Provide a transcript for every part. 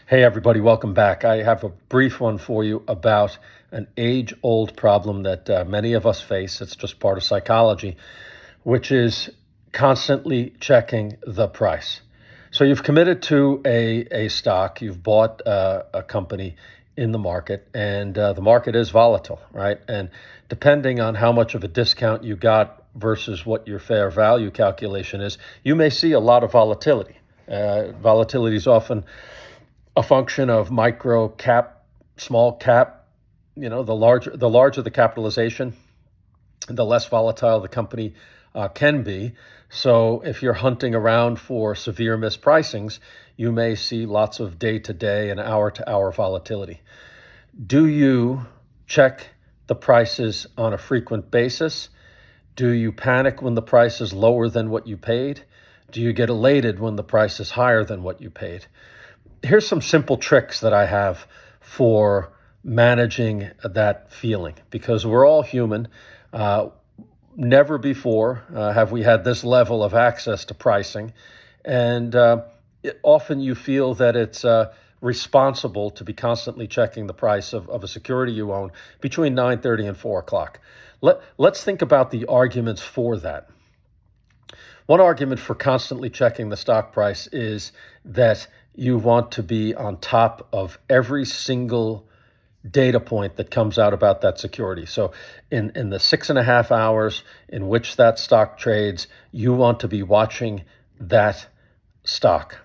Hey, everybody, welcome back. I have a brief one for you about an age old problem that many of us face. It's just part of psychology, which is constantly checking the price. So you've committed to a stock, you've bought a company in the market, and the market is volatile, right? And depending on how much of a discount you got versus what your fair value calculation is, you may see a lot of volatility. Volatility is often a function of micro cap, small cap. The larger the capitalization, the less volatile the company can be. So if you're hunting around for severe mispricings, you may see lots of day to day and hour to hour volatility. Do you check the prices on a frequent basis? Do you panic when the price is lower than what you paid? Do you get elated when the price is higher than what you paid? Here's some simple tricks that I have for managing that feeling, because we're all human. Uh, Never before have we had this level of access to pricing, and often you feel that it's responsible to be constantly checking the price of a security you own between 9:30 and 4 o'clock. Let's think about the arguments for that. One argument for constantly checking the stock price is that you want to be on top of every single data point that comes out about that security. So in the 6.5 hours in which that stock trades, you want to be watching that stock.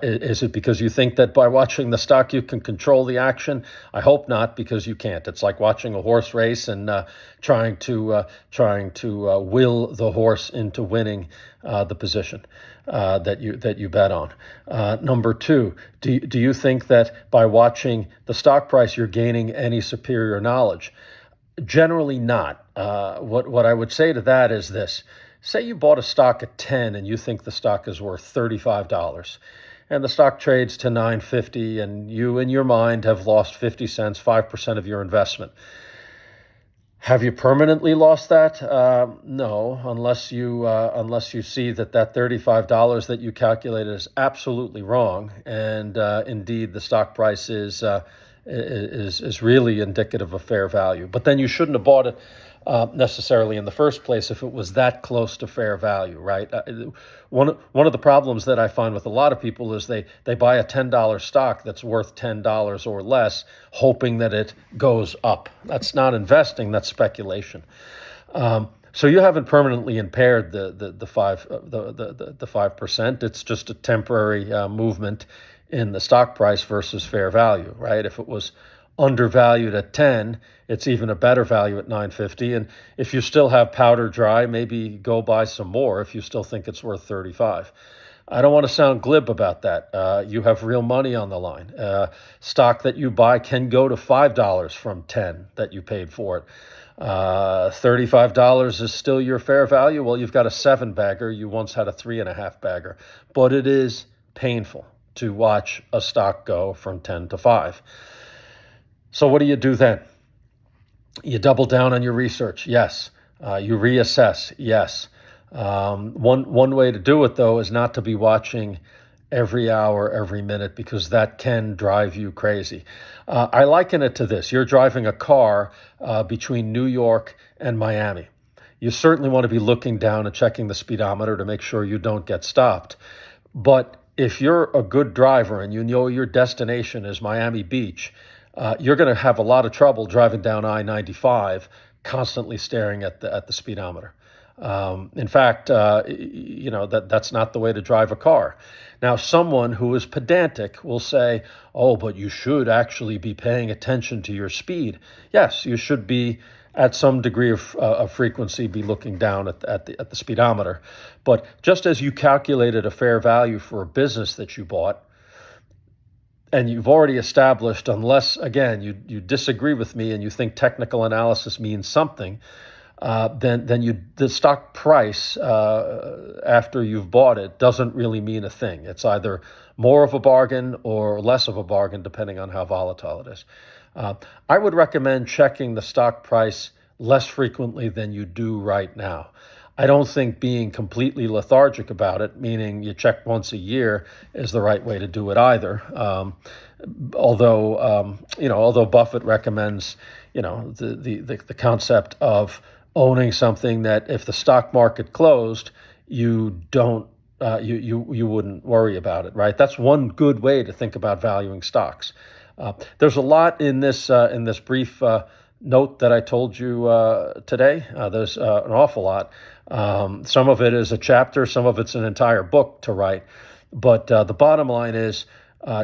Is it because you think that by watching the stock you can control the action? I hope not, because you can't. It's like watching a horse race and trying to will the horse into winning the position that you bet on. Number two, do you think that by watching the stock price you're gaining any superior knowledge? Generally not. What I would say to that is this. Say you bought a stock at 10 and you think the stock is worth $35, and the stock trades to 9.50, and you in your mind have lost 50 cents, 5% of your investment. Have you permanently lost that? No, unless you see that $35 that you calculated is absolutely wrong, and indeed the stock price is really indicative of fair value. But then you shouldn't have bought it necessarily in the first place if it was that close to fair value, right? One of the problems that I find with a lot of people is they buy a $10 stock that's worth $10 or less, hoping that it goes up. That's not investing; that's speculation. So you haven't permanently impaired the 5%. It's just a temporary movement in the stock price versus fair value, right? If it was undervalued at 10, it's even a better value at 9.50. And if you still have powder dry, maybe go buy some more if you still think it's worth 35. I don't want to sound glib about that. You have real money on the line. Stock that you buy can go to $5 from 10 that you paid for it. $35 is still your fair value. Well, you've got a 7-bagger. You once had a 3.5-bagger, but it is painful to watch a stock go from 10 to 5. So what do you do then? You double down on your research. Yes. You reassess. Yes. One way to do it, though, is not to be watching every hour, every minute, because that can drive you crazy. I liken it to this. You're driving a car between New York and Miami. You certainly want to be looking down and checking the speedometer to make sure you don't get stopped. But if you're a good driver and you know your destination is Miami Beach, you're going to have a lot of trouble driving down I-95, constantly staring at the speedometer. In fact, that's not the way to drive a car. Now, someone who is pedantic will say, "Oh, but you should actually be paying attention to your speed." Yes, you should be at some degree of frequency be looking down at the speedometer. But just as you calculated a fair value for a business that you bought, and you've already established, unless, again, you disagree with me and you think technical analysis means something, then the stock price after you've bought it doesn't really mean a thing. It's either more of a bargain or less of a bargain, depending on how volatile it is. I would recommend checking the stock price less frequently than you do right now. I don't think being completely lethargic about it, meaning you check once a year, is the right way to do it either. Although Buffett recommends, the concept of owning something that if the stock market closed, you don't you wouldn't worry about it, right? That's one good way to think about valuing stocks. There's a lot in this brief note that I told you today. There's an awful lot. Some of it is a chapter, some of it's an entire book to write. But the bottom line is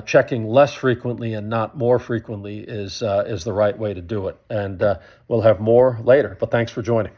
checking less frequently and not more frequently is the right way to do it. And we'll have more later. But thanks for joining.